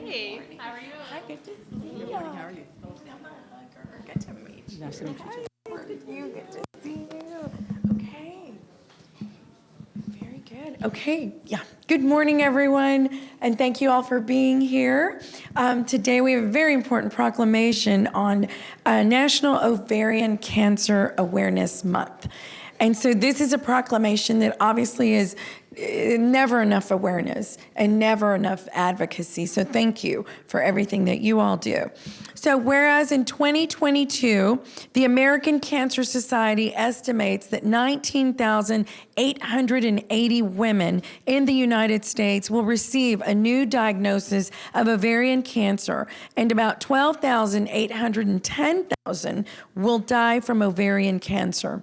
Hey, how are you? Hi, good to see you. Good morning, how are you? Good to meet you. Nice to meet you, too. Good to see you. Okay. Very good. Okay, yeah. Good morning, everyone, and thank you all for being here. Today we have a very important proclamation on National Ovarian Cancer Awareness Month. And so this is a proclamation that obviously is never enough awareness and never enough advocacy. So thank you for everything that you all do. So whereas in 2022, the American Cancer Society estimates that 19,880 women in the United States will receive a new diagnosis of ovarian cancer, and about 12,810 will die from ovarian cancer.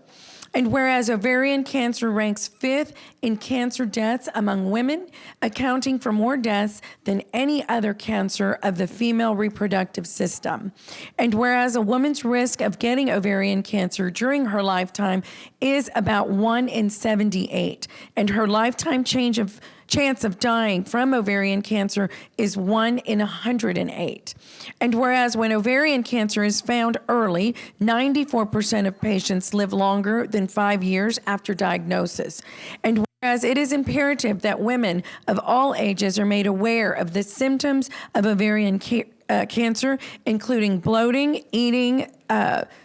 And whereas ovarian cancer ranks 5th in cancer deaths among women, accounting for more deaths than any other cancer of the female reproductive system. And whereas a woman's risk of getting ovarian cancer during her lifetime is about 1 in 78, and her lifetime chance of dying from ovarian cancer is 1 in 108. And whereas when ovarian cancer is found early, 94% of patients live longer than 5 years after diagnosis. And whereas it is imperative that women of all ages are made aware of the symptoms of ovarian cancer, including bloating, eating,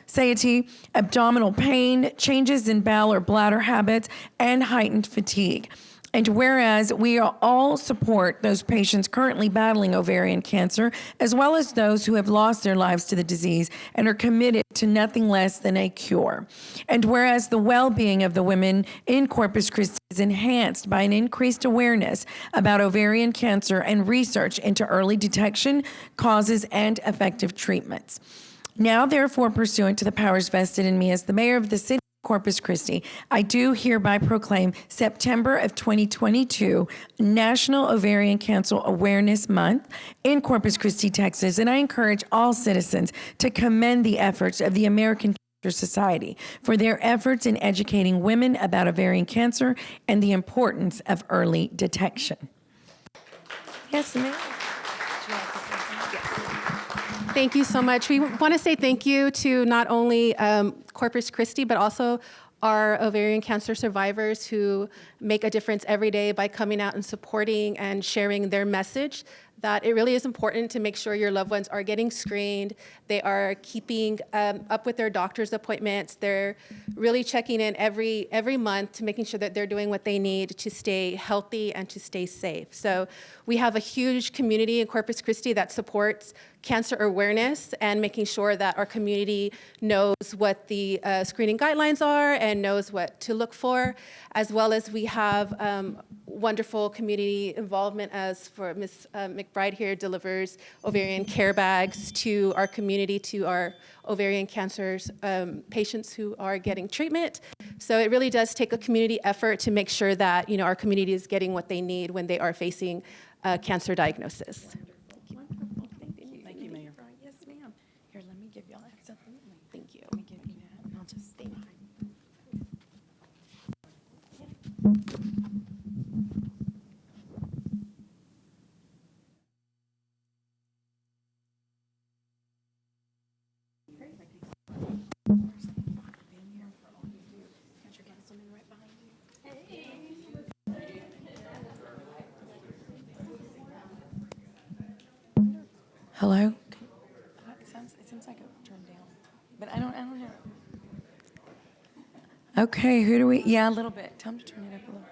satiety, abdominal pain, changes in bowel or bladder habits, and heightened fatigue. And whereas we all support those patients currently battling ovarian cancer, as well as those who have lost their lives to the disease and are committed to nothing less than a cure. And whereas the well-being of the women in Corpus Christi is enhanced by an increased awareness about ovarian cancer and research into early detection, causes, and effective treatments. Now, therefore, pursuant to the powers vested in me as the mayor of the city Corpus Christi, I do hereby proclaim September of 2022 National Ovarian Cancer Awareness Month in Corpus Christi, Texas, and I encourage all citizens to commend the efforts of the American Cancer Society for their efforts in educating women about ovarian cancer and the importance of early detection. Yes, ma'am. Thank you so much. We want to say thank you to not only Corpus Christi, but also our ovarian cancer survivors who make a difference every day by coming out and supporting and sharing their message that it really is important to make sure your loved ones are getting screened, they are keeping up with their doctor's appointments, they're really checking in every month to making sure that they're doing what they need to stay healthy and to stay safe. So we have a huge community in Corpus Christi that supports cancer awareness and making sure that our community knows what the screening guidelines are and knows what to look for, as well as we have wonderful community involvement as for Ms. McBride here delivers ovarian care bags to our community, to our ovarian cancer patients who are getting treatment. So it really does take a community effort to make sure that our community is getting what they need when they are facing cancer diagnosis. Thank you, Mayor. Yes, ma'am. Here, let me give you all that. Absolutely. Thank you. Let me give you that, and I'll just stay behind. Hello? It seems like it turned down, but I don't know. Okay, who do we, yeah, a little bit. Tell them to turn it up a little.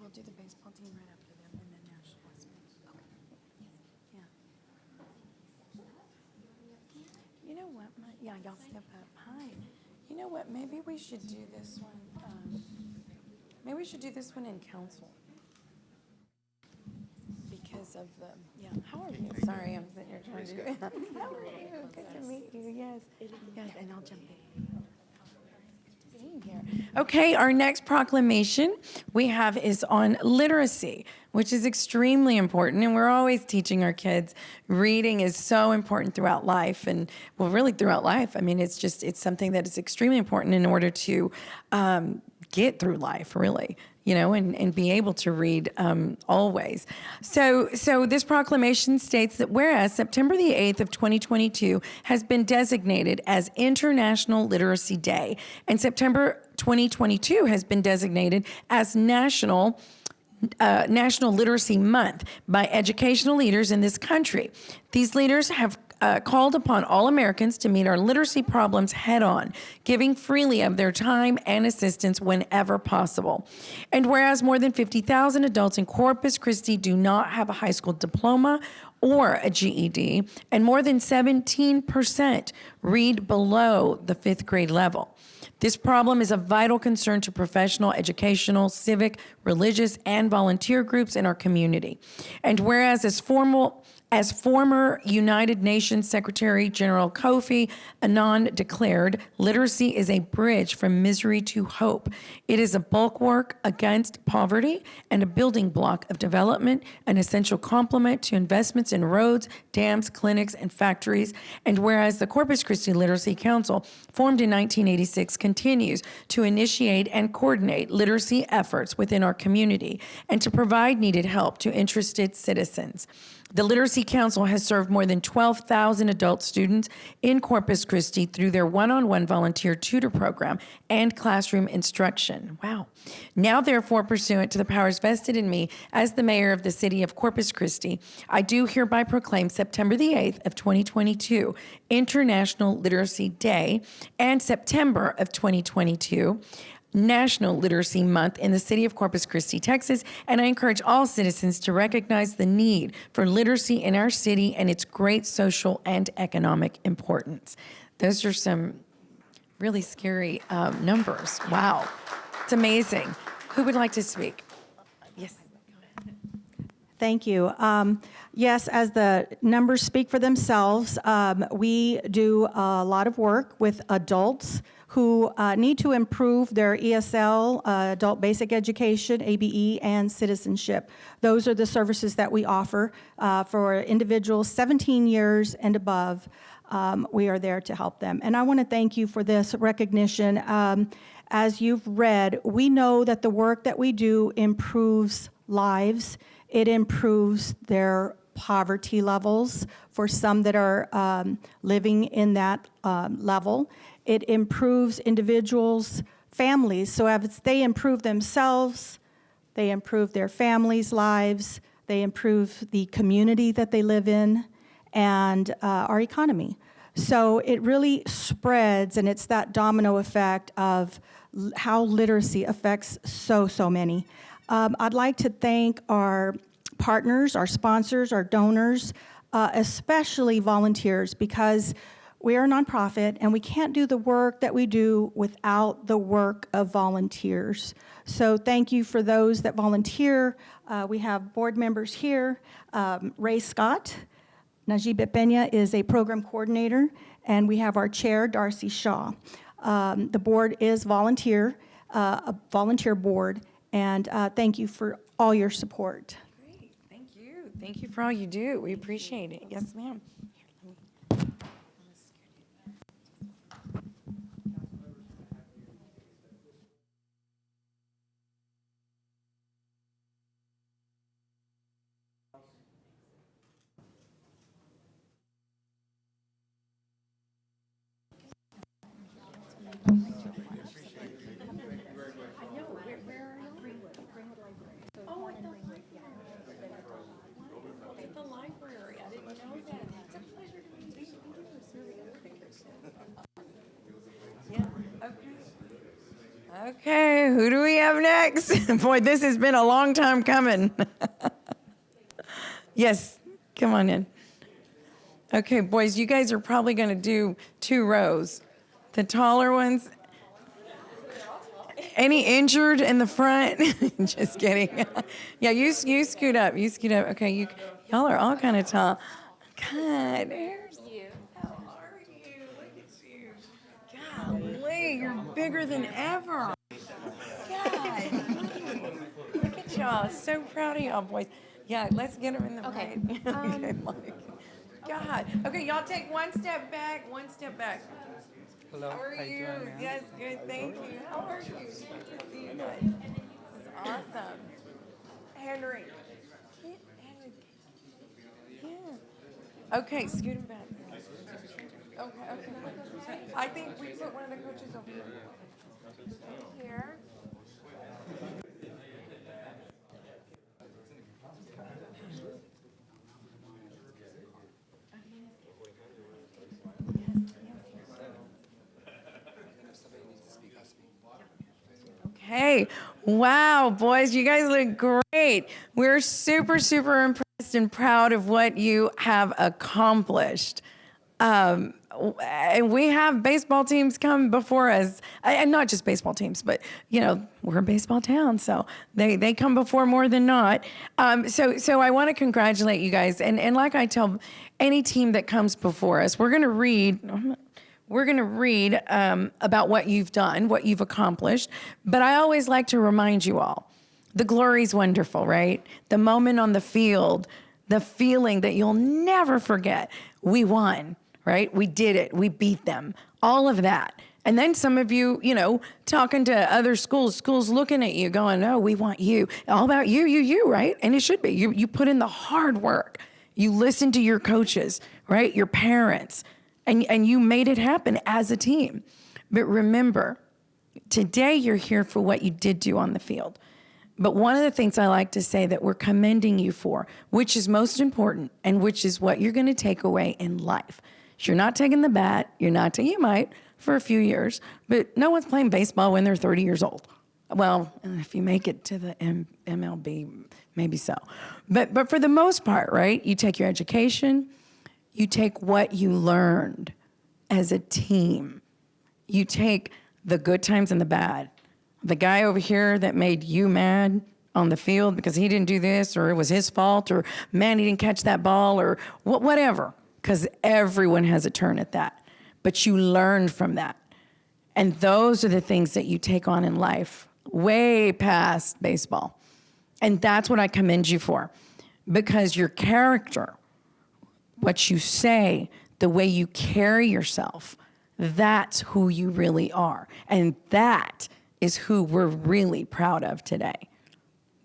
We'll do the baseball team right after them and then national. Okay. Yeah. You know what? Yeah, y'all step up. Hi. You know what? Maybe we should do this one. Maybe we should do this one in council because of the. Yeah. How are you? Sorry, I'm sitting here trying to do it. How are you? Good to meet you. Yes. Yes, and I'll jump in. Being here. Okay, our next proclamation we have is on literacy, which is extremely important. And we're always teaching our kids reading is so important throughout life. And well, really throughout life. I mean, it's something that is extremely important in order to get through life, really, and be able to read always. So this proclamation states that whereas September the 8th of 2022 has been designated as International Literacy Day, and September 2022 has been designated as National Literacy Month by educational leaders in this country. These leaders have called upon all Americans to meet our literacy problems head on, giving freely of their time and assistance whenever possible. And whereas more than 50,000 adults in Corpus Christi do not have a high school diploma or a GED, and more than 17% read below the 5th grade level. This problem is a vital concern to professional, educational, civic, religious, and volunteer groups in our community. And whereas as former United Nations Secretary General Kofi Annan declared, literacy is a bridge from misery to hope. It is a bulwark against poverty and a building block of development, an essential complement to investments in roads, dams, clinics, and factories. And whereas the Corpus Christi Literacy Council, formed in 1986, continues to initiate and coordinate literacy efforts within our community and to provide needed help to interested citizens. The Literacy Council has served more than 12,000 adult students in Corpus Christi through their one-on-one volunteer tutor program and classroom instruction. Wow. Now, therefore, pursuant to the powers vested in me as the mayor of the city of Corpus Christi, I do hereby proclaim September the 8th of 2022 International Literacy Day and September of 2022 National Literacy Month in the city of Corpus Christi, Texas, and I encourage all citizens to recognize the need for literacy in our city and its great social and economic importance. Those are some really scary numbers. Wow. It's amazing. Who would like to speak? Yes. Thank you. Yes, as the numbers speak for themselves, we do a lot of work with adults who need to improve their ESL, Adult Basic Education, ABE, and citizenship. Those are the services that we offer for individuals 17 years and above. We are there to help them. And I want to thank you for this recognition. As you've read, we know that the work that we do improves lives. It improves their poverty levels for some that are living in that level. It improves individuals' families. So as they improve themselves, they improve their families' lives, they improve the community that they live in, and our economy. So it really spreads, and it's that domino effect of how literacy affects so many. I'd like to thank our partners, our sponsors, our donors, especially volunteers, because we are a nonprofit and we can't do the work that we do without the work of volunteers. So thank you for those that volunteer. We have board members here. Ray Scott, Najib Pena is a program coordinator, and we have our chair, Darcy Shaw. The board is a volunteer board, and thank you for all your support. Great, thank you. Thank you for all you do. We appreciate it. Yes, ma'am. Okay, who do we have next? Boy, this has been a long time coming. Yes, come on in. Okay, boys, you guys are probably going to do 2 rows. The taller ones. Any injured in the front? Just kidding. Yeah, you scoot up. You scoot up. Okay, y'all are all kind of tall. God, there's you. How are you? Look at you. Golly, you're bigger than ever. y'all. So proud of y'all, boys. Yeah, let's get them in the Okay. right. Okay, Mike. God. Okay, y'all take one step back, one step back. Hello. How are How you? doing, ma'am? Yes, good. Thank you. How are you? Good to see you guys. This is awesome. Henry. Henry. Yeah. Okay, scoot him back. Okay. I think we put one of the coaches over here. Here. Okay. Wow, boys, you guys look great. We're super, super impressed and proud of what you have accomplished. And we have baseball teams come before us, and not just baseball teams, but we're a baseball town, so they come before more than not. So I want to congratulate you guys, and like I tell any team that comes before us, we're going to read about what you've done, what you've accomplished. But I always like to remind you all, the glory's wonderful, right? The moment on the field, the feeling that you'll never forget. We won, right? We did it. We beat them. All of that. And then some of you, talking to other schools looking at you going, oh, we want you. All about you, right? And it should be. You put in the hard work. You listen to your coaches, right? Your parents. And you made it happen as a team. But remember, today you're here for what you did do on the field. But one of the things I like to say that we're commending you for, which is most important, and which is what you're going to take away in life. You're not taking the bat. You might for a few years, but no one's playing baseball when they're 30 years old. Well, if you make it to the MLB, maybe so. But for the most part, right, you take your education, you take what you learned as a team. You take the good times and the bad. The guy over here that made you mad on the field because he didn't do this, or it was his fault, or man, he didn't catch that ball, or whatever, because everyone has a turn at that. But you learned from that. And those are the things that you take on in life, way past baseball. And that's what I commend you for, because your character, what you say, the way you carry yourself, that's who you really are. And that is who we're really proud of today.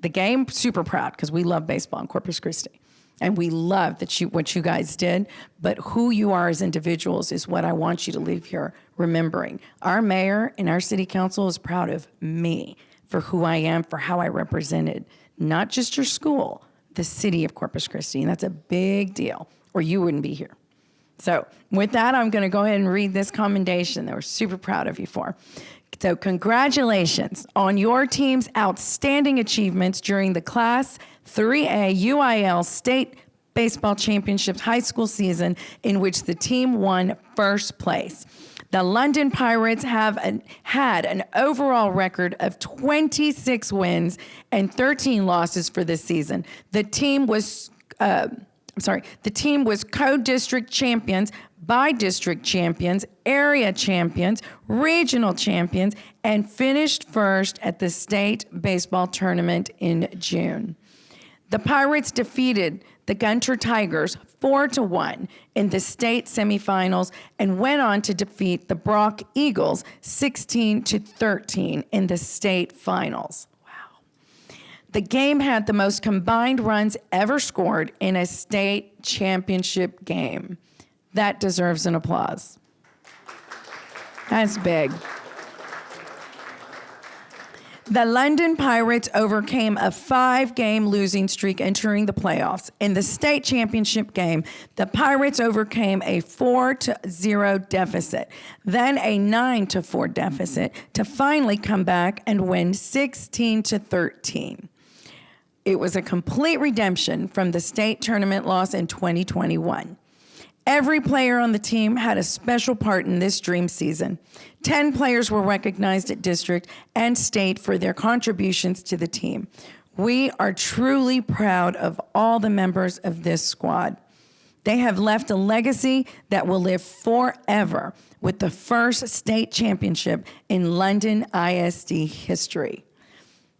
The game, super proud, because we love baseball in Corpus Christi. And we love what you guys did. But who you are as individuals is what I want you to leave here remembering. Our mayor and our city council is proud of me for who I am, for how I represented not just your school, the city of Corpus Christi. And that's a big deal, or you wouldn't be here. So with that, I'm going to go ahead and read this commendation that we're super proud of you for. So congratulations on your team's outstanding achievements during the Class 3A UIL State Baseball Championships high school season, in which the team won first place. The London Pirates have had an overall record of 26 wins and 13 losses for this season. The team was co-district champions, by-district champions, area champions, regional champions, and finished first at the state baseball tournament in June. The Pirates defeated the Gunter Tigers 4-1 in the state semifinals and went on to defeat the Brock Eagles 16-13 in the state finals. The game had the most combined runs ever scored in a state championship game. That deserves an applause. That's big. The London Pirates overcame a 5-game losing streak entering the playoffs. In the state championship game, the Pirates overcame a 4-0 deficit, then a 9-4 deficit, to finally come back and win 16-13. It was a complete redemption from the state tournament loss in 2021. Every player on the team had a special part in this dream season. 10 players were recognized at district and state for their contributions to the team. We are truly proud of all the members of this squad. They have left a legacy that will live forever with the first state championship in London ISD history.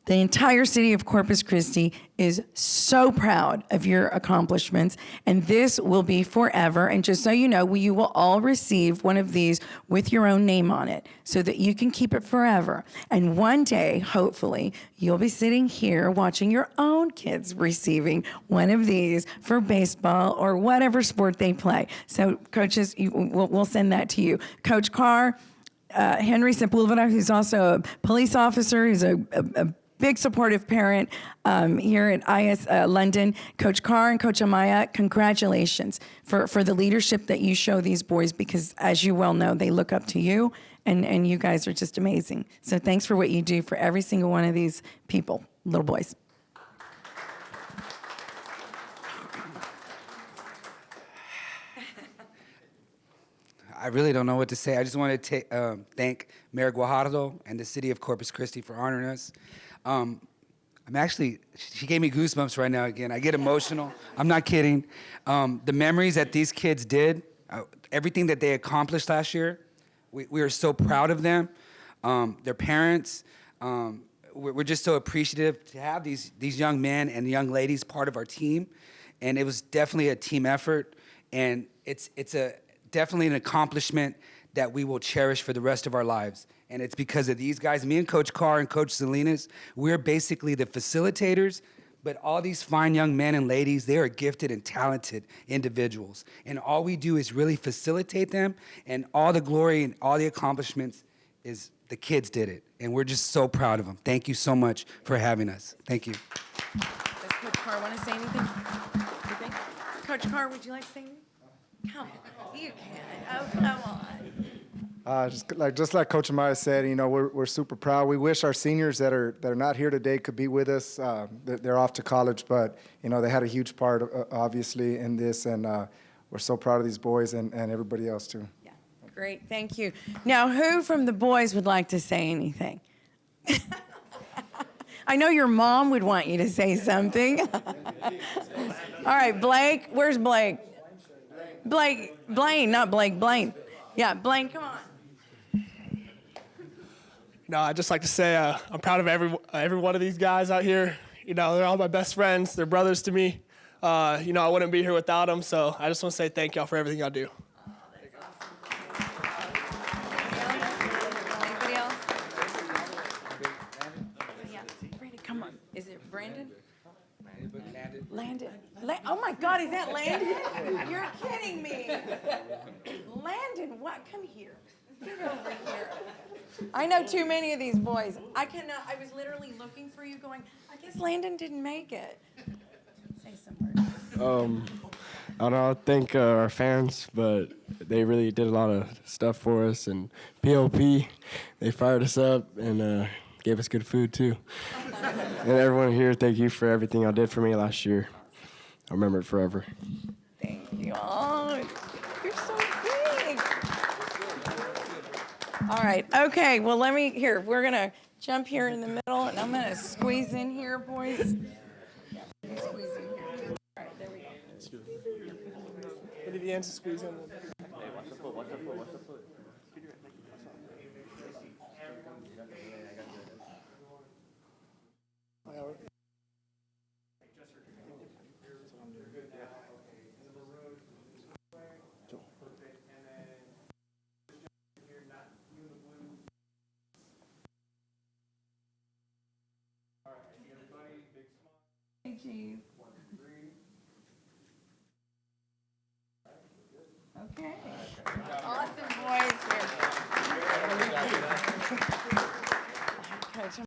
The entire city of Corpus Christi is so proud of your accomplishments, and this will be forever. And just so you know, you will all receive one of these with your own name on it so that you can keep it forever. And one day, hopefully, you'll be sitting here watching your own kids receiving one of these for baseball or whatever sport they play. So, coaches, we'll send that to you. Coach Carr, Henry Sepulveda, who's also a police officer, who's a big supportive parent here at IS London. Coach Carr and Coach Amaya, congratulations for the leadership that you show these boys, because as you well know, they look up to you, and you guys are just amazing. So thanks for what you do for every single one of these people, little boys. I really don't know what to say. I just want to thank Mayor Guajardo and the city of Corpus Christi for honoring us. She gave me goosebumps right now again. I get emotional. I'm not kidding. The memories that these kids did, everything that they accomplished last year, we are so proud of them. Their parents, we're just so appreciative to have these young men and young ladies part of our team. And it was definitely a team effort. And it's definitely an accomplishment that we will cherish for the rest of our lives. And it's because of these guys, me and Coach Carr and Coach Salinas, we're basically the facilitators, but all these fine young men and ladies, they are gifted and talented individuals. And all we do is really facilitate them, and all the glory and all the accomplishments is the kids did it. And we're just so proud of them. Thank you so much for having us. Thank you. Does Coach Carr want to say anything? Coach Carr, would you like to say anything? Come on, you can. Oh, come on. Just like Coach Amaya said, we're super proud. We wish our seniors that are not here today could be with us. They're off to college, but they had a huge part, obviously, in this, and we're so proud of these boys and everybody else too. Yeah, great, thank you. Now, who from the boys would like to say anything? I know your mom would want you to say something. All right, Blake, where's Blake? Blaine, not Blake, Blaine. Yeah, Blaine, come on. No, I'd just like to say I'm proud of every one of these guys out here. They're all my best friends. They're brothers to me. I wouldn't be here without them, so I just want to say thank y'all for everything y'all do. Anybody else? Yeah, Brandon, come on. Is it Brandon? Landon. Oh my God, is that Landon? You're kidding me. Landon, what? Come here. Get over here. I know too many of these boys. I was literally looking for you going, I guess Landon didn't make it. Say some words. I don't know, I thank our fans, but they really did a lot of stuff for us. And POP, they fired us up and gave us good food too. And everyone here, thank you for everything y'all did for me last year. I remember it forever. Thank you. Oh, you're so big. All right. Okay. Well, we're going to jump here in the middle, and I'm going to squeeze in here, boys. Yeah, squeeze in here. All right. There we go. Give the ends to squeeze in. Hey, Chief. Okay.